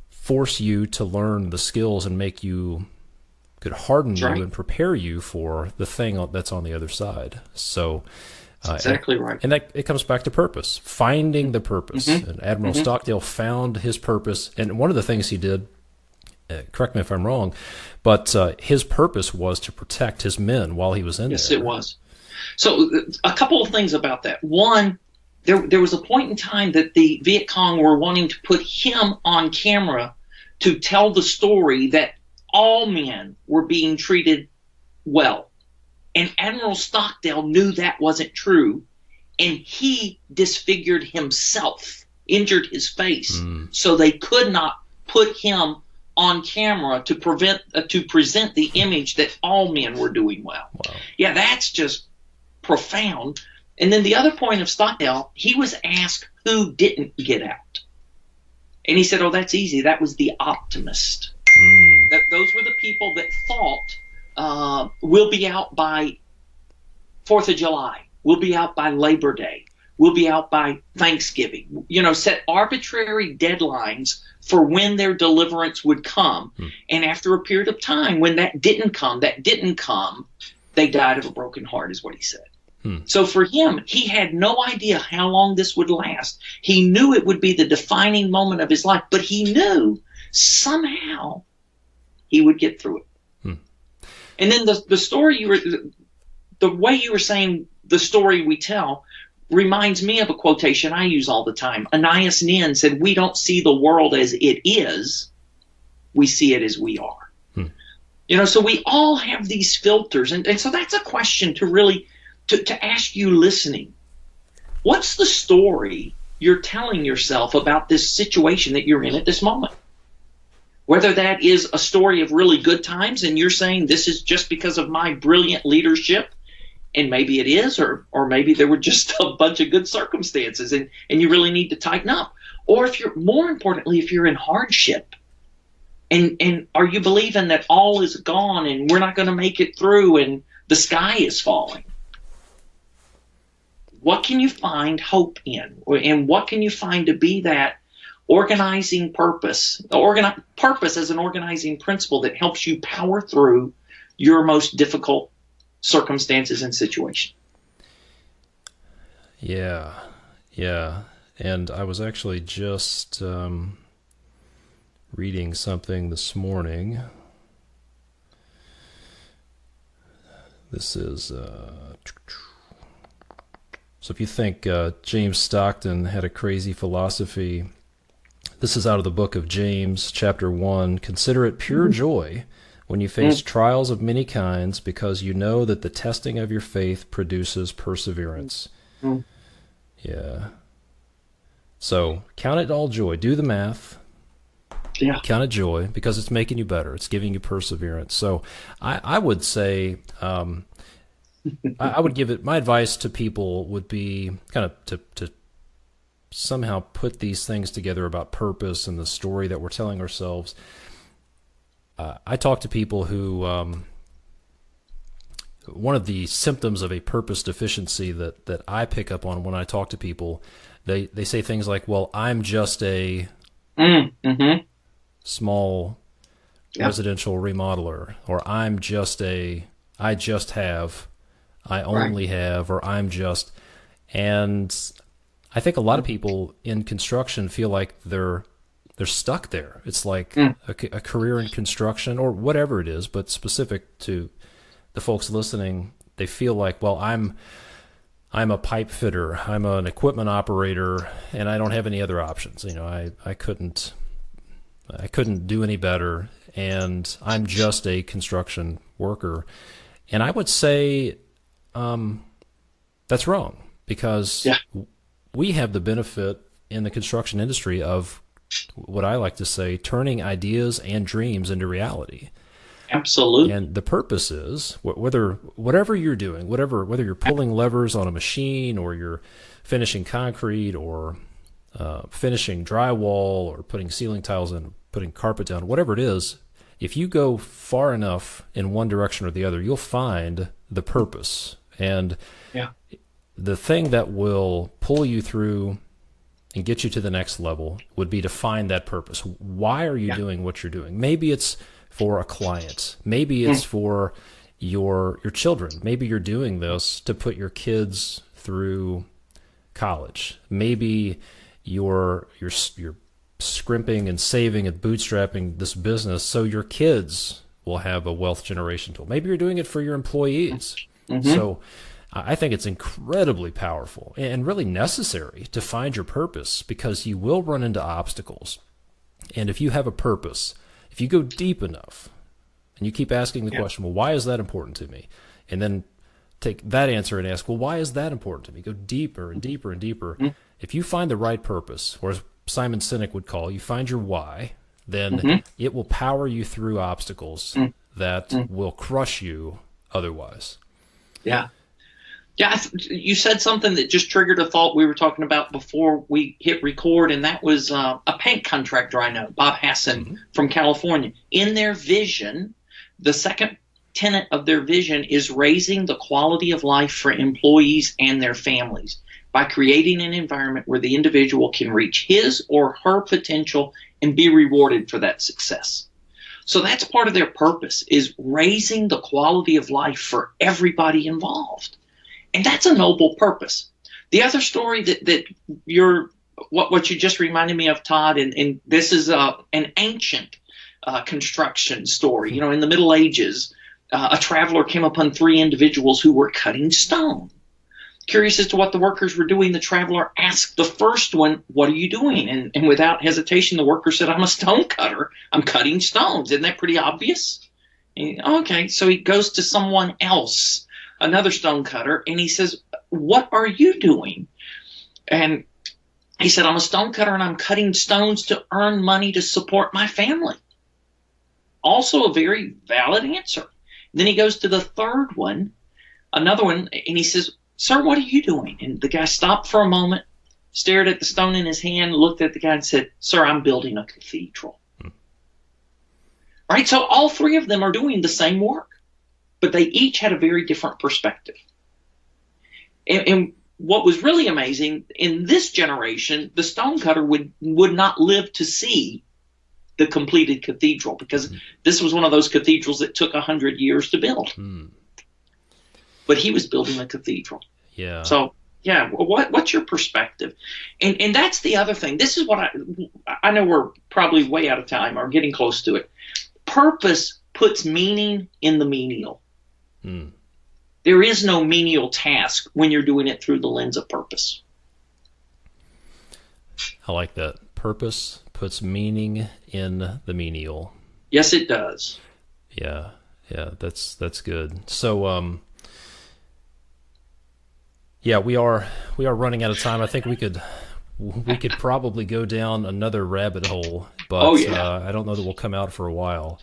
force you to learn the skills and could harden you and prepare you for the thing that's on the other side. So exactly right. And it comes back to purpose, finding the purpose. And Admiral Stockdale found his purpose. And one of the things he did, correct me if I'm wrong, but his purpose was to protect his men while he was in there. Yes, it was. So a couple of things about that. One, there was a point in time that the Viet Cong were wanting to put him on camera to tell the story that all men were being treated well. And Admiral Stockdale knew that wasn't true, and he disfigured himself, injured his face, so they could not put him on camera to present the image that all men were doing well. Wow. Yeah, that's just profound. And then the other point of Stockdale, he was asked who didn't get out. And he said, oh, that's easy. That was the optimist. Those were the people that thought, we'll be out by 4th of July. We'll be out by Labor Day. We'll be out by Thanksgiving. Set arbitrary deadlines for when their deliverance would come. And after a period of time, when that didn't come, they died of a broken heart, is what he said. So for him, he had no idea how long this would last. He knew it would be the defining moment of his life, but he knew somehow he would get through it. And then the story the way you were saying the story we tell reminds me of a quotation I use all the time. Anais Nin said, we don't see the world as it is, we see it as we are. So we all have these filters. And so that's a question to really to ask you listening. What's the story you're telling yourself about this situation that you're in at this moment? Whether that is a story of really good times and you're saying this is just because of my brilliant leadership, and maybe it is, or maybe there were just a bunch of good circumstances and you really need to tighten up. Or if more importantly, if you're in hardship and are you believing that all is gone and we're not going to make it through and the sky is falling? What can you find hope in? And what can you find to be that organizing purpose? Purpose as an organizing principle that helps you power through your most difficult circumstances and situation. Yeah. And I was actually just reading something this morning. This is... So if you think James Stockton had a crazy philosophy, this is out of the book of James, chapter 1. Consider it pure joy when you face trials of many kinds, because you know that the testing of your faith produces perseverance. Yeah. So count it all joy. Do the math. Yeah. Count it joy because it's making you better. It's giving you perseverance. So I would say... I would give it, my advice to people would be kind of to somehow put these things together about purpose and the story that we're telling ourselves. I talk to people who, one of the symptoms of a purpose deficiency that I pick up on when I talk to people, they say things like, well, I'm just a small residential remodeler, or I only have, or I'm just, and I think a lot of people in construction feel like they're stuck there. It's like a career in construction or whatever it is, but specific to the folks listening, they feel like, well, I'm a pipe fitter, I'm an equipment operator, and I don't have any other options. I couldn't do any better, and I'm just a construction worker. And I would say that's wrong, because we have the benefit in the construction industry of what I like to say, turning ideas and dreams into reality. Absolutely. And the purpose is, whatever you're doing, whether you're pulling levers on a machine, or you're finishing concrete, or finishing drywall, or putting ceiling tiles in, putting carpet down, whatever it is, if you go far enough in one direction or the other, you'll find the purpose. And the thing that will pull you through and get you to the next level would be to find that purpose. Why are you doing what you're doing? Maybe it's for a client. Maybe it's for your children. Maybe you're doing this to put your kids through college. Maybe you're scrimping and saving and bootstrapping this business so your kids will have a wealth generation tool. Maybe you're doing it for your employees. So I think it's incredibly powerful and really necessary to find your purpose, because you will run into obstacles. And if you have a purpose, if you go deep enough, And you keep asking the question, well, why is that important to me? And then take that answer and ask, well, why is that important to me? Go deeper and deeper and deeper. If you find the right purpose, or as Simon Sinek would call, you find your why, then it will power you through obstacles that will crush you otherwise. Yeah. Yeah, you said something that just triggered a thought we were talking about before we hit record, and that was a paint contractor I know, Bob Hassan from California. In their vision, the second tenet of their vision is raising the quality of life for employees and their families by creating an environment where the individual can reach his or her potential and be rewarded for that success. So that's part of their purpose, is raising the quality of life for everybody involved. And that's a noble purpose. The other story that what you just reminded me of, Todd, and this is an ancient construction story. In the Middle Ages, a traveler came upon 3 individuals who were cutting stone. Curious as to what the workers were doing, the traveler asked the first one, "What are you doing?" And without hesitation, the worker said, "I'm a stone cutter. I'm cutting stones." Isn't that pretty obvious? Okay, so he goes to someone else, another stone cutter, and he says, "What are you doing?" And he said, "I'm a stone cutter and I'm cutting stones to earn money to support my family." Also a very valid answer. Then he goes to the third one, another one, and he says, "Sir, what are you doing?" And the guy stopped for a moment, stared at the stone in his hand, looked at the guy and said, "Sir, I'm building a cathedral." Right? So all 3 of them are doing the same work, but they each had a very different perspective. And what was really amazing, in this generation, the stone cutter would not live to see the completed cathedral, because this was one of those cathedrals that took 100 years to build. But he was building a cathedral. Yeah. So, yeah, what's your perspective? And that's the other thing. This is what I know we're probably way out of time or getting close to it. Purpose puts meaning in the menial. There is no menial task when you're doing it through the lens of purpose. I like that. Purpose puts meaning in the menial. Yes, it does. Yeah, that's good. So, yeah, we are running out of time. I think we could probably go down another rabbit hole, but I don't know that we'll come out for a while.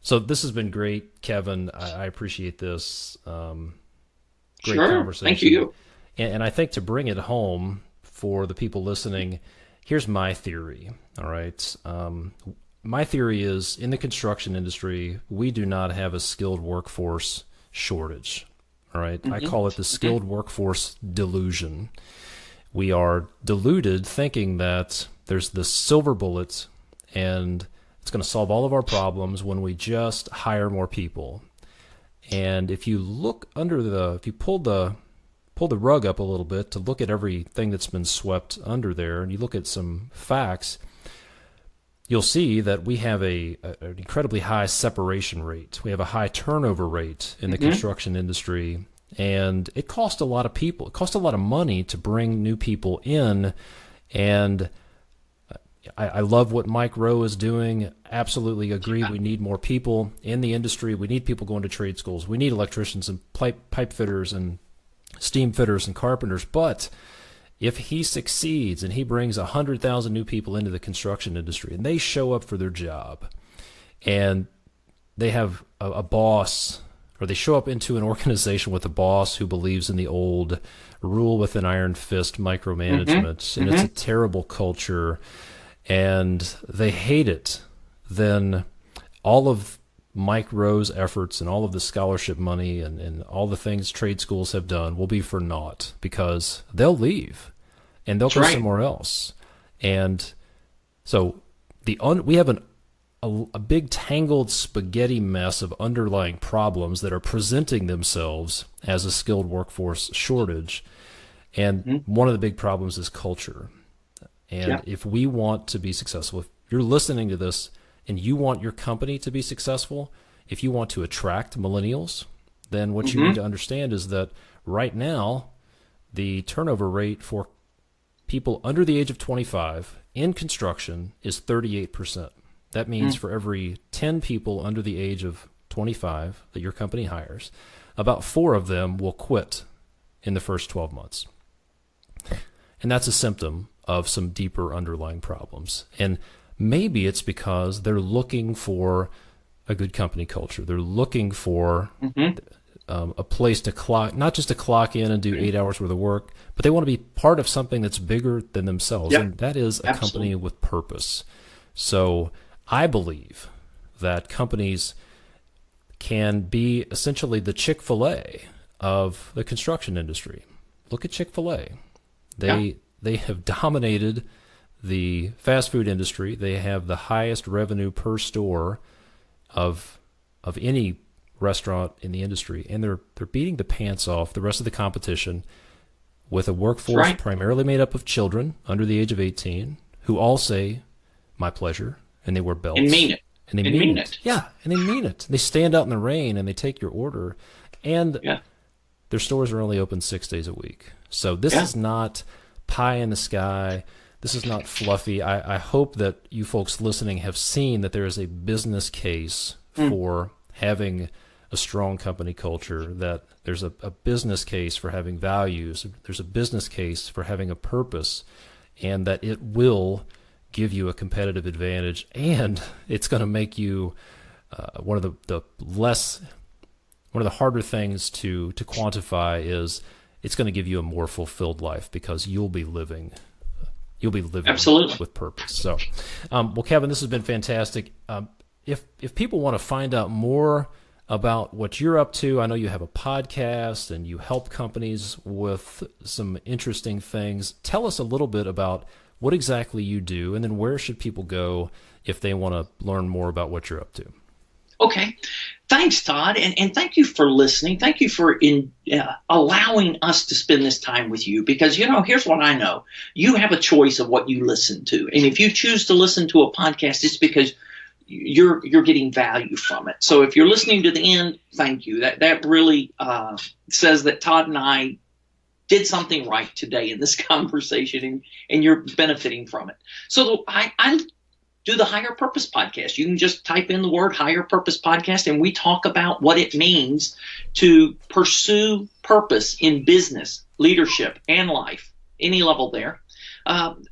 So this has been great, Kevin. I appreciate this. Great conversation. Thank you. And I think to bring it home for the people listening, here's my theory. All right. My theory is, in the construction industry, we do not have a skilled workforce shortage. All right. I call it the skilled workforce delusion. We are deluded thinking that there's this silver bullet and it's going to solve all of our problems when we just hire more people. And if you look if you pull the rug up a little bit to look at everything that's been swept under there, and you look at some facts, you'll see that we have an incredibly high separation rate. We have a high turnover rate in the construction industry, and it costs a lot of people. It costs a lot of money to bring new people in, and I love what Mike Rowe is doing. Absolutely agree. We need more people in the industry. We need people going to trade schools. We need electricians and pipe fitters and steam fitters and carpenters. But if he succeeds and he brings 100,000 new people into the construction industry and they show up for their job and they have a boss, or they show up into an organization with a boss who believes in the old rule with an iron fist micromanagement, and it's a terrible culture, and they hate it, then all of Mike Rowe's efforts and all of the scholarship money and all the things trade schools have done will be for naught, because they'll leave and they'll go somewhere else. And so we have a big tangled spaghetti mess of underlying problems that are presenting themselves as a skilled workforce shortage. And one of the big problems is culture. And if we want to be successful, if you're listening to this and you want your company to be successful, if you want to attract millennials, then what you need to understand is that right now, the turnover rate for people under the age of 25 in construction is 38%. that means for every 10 people under the age of 25 that your company hires, about 4 of them will quit in the first 12 months. And that's a symptom of some deeper underlying problems. And maybe it's because they're looking for a good company culture. They're looking for a place to clock, not just to clock in and do 8 hours worth of work, but they want to be part of something that's bigger than themselves. Yep. And that is a company with purpose. So I believe that companies can be essentially the Chick-fil-A of the construction industry. Look at Chick-fil-A. They have dominated the fast food industry. They have the highest revenue per store of any restaurant in the industry, and they're beating the pants off the rest of the competition with a workforce primarily made up of children under the age of 18 who all say, "My pleasure," and they wear belts. And mean it. And they mean it. Yeah, and they mean it. They stand out in the rain and they take your order, and their stores are only open 6 days a week. So this is not pie in the sky. This is not fluffy. I hope that you folks listening have seen that there is a business case for having a strong company culture, that there's a business case for having values, there's a business case for having a purpose, and that it will give you a competitive advantage, and it's going to make you one of the harder things to quantify is it's going to give you a more fulfilled life because you'll be living Absolutely. with purpose. So, well, Kevin, this has been fantastic. If people want to find out more about what you're up to, I know you have a podcast and you help companies with some interesting things. Tell us a little bit about what exactly you do, and then where should people go if they want to learn more about what you're up to? Okay. Thanks, Todd, and thank you for listening. Thank you for allowing us to spend this time with you, because, here's what I know. You have a choice of what you listen to, and if you choose to listen to a podcast, it's because you're getting value from it. So if you're listening to the end, thank you. That really says that Todd and I did something right today in this conversation, and you're benefiting from it. So I do the Higher Purpose Podcast. You can just type in the word Higher Purpose Podcast, and we talk about what it means to pursue purpose in business, leadership, and life, any level there.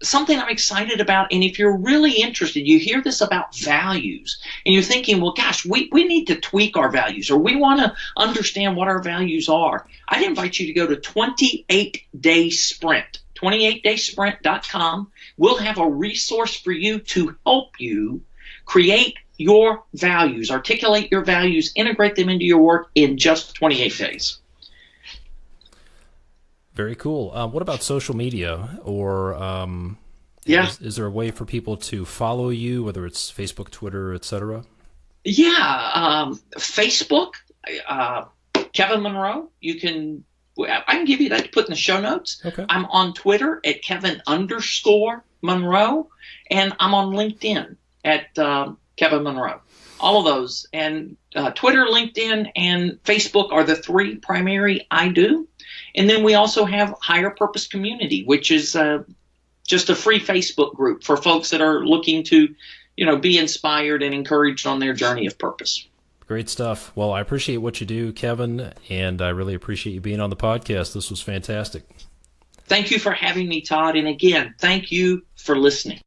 Something I'm excited about, and if you're really interested, you hear this about values, and you're thinking, well, gosh, we need to tweak our values, or we want to understand what our values are. I'd invite you to go to 28-Day Sprint, 28daysprint.com. We'll have a resource for you to help you create your values, articulate your values, integrate them into your work in just 28 days. Very cool. What about social media, or is there a way for people to follow you, whether it's Facebook, Twitter, etc.? Facebook, Kevin Monroe. I can give you that to put in the show notes. Okay. I'm on Twitter at Kevin_Monroe, and I'm on LinkedIn at Kevin Monroe. All of those. And Twitter, LinkedIn, and Facebook are the 3 primary I do. And then we also have Higher Purpose Community, which is just a free Facebook group for folks that are looking to, be inspired and encouraged on their journey of purpose. Great stuff. Well, I appreciate what you do, Kevin, and I really appreciate you being on the podcast. This was fantastic. Thank you for having me, Todd. And again, thank you for listening.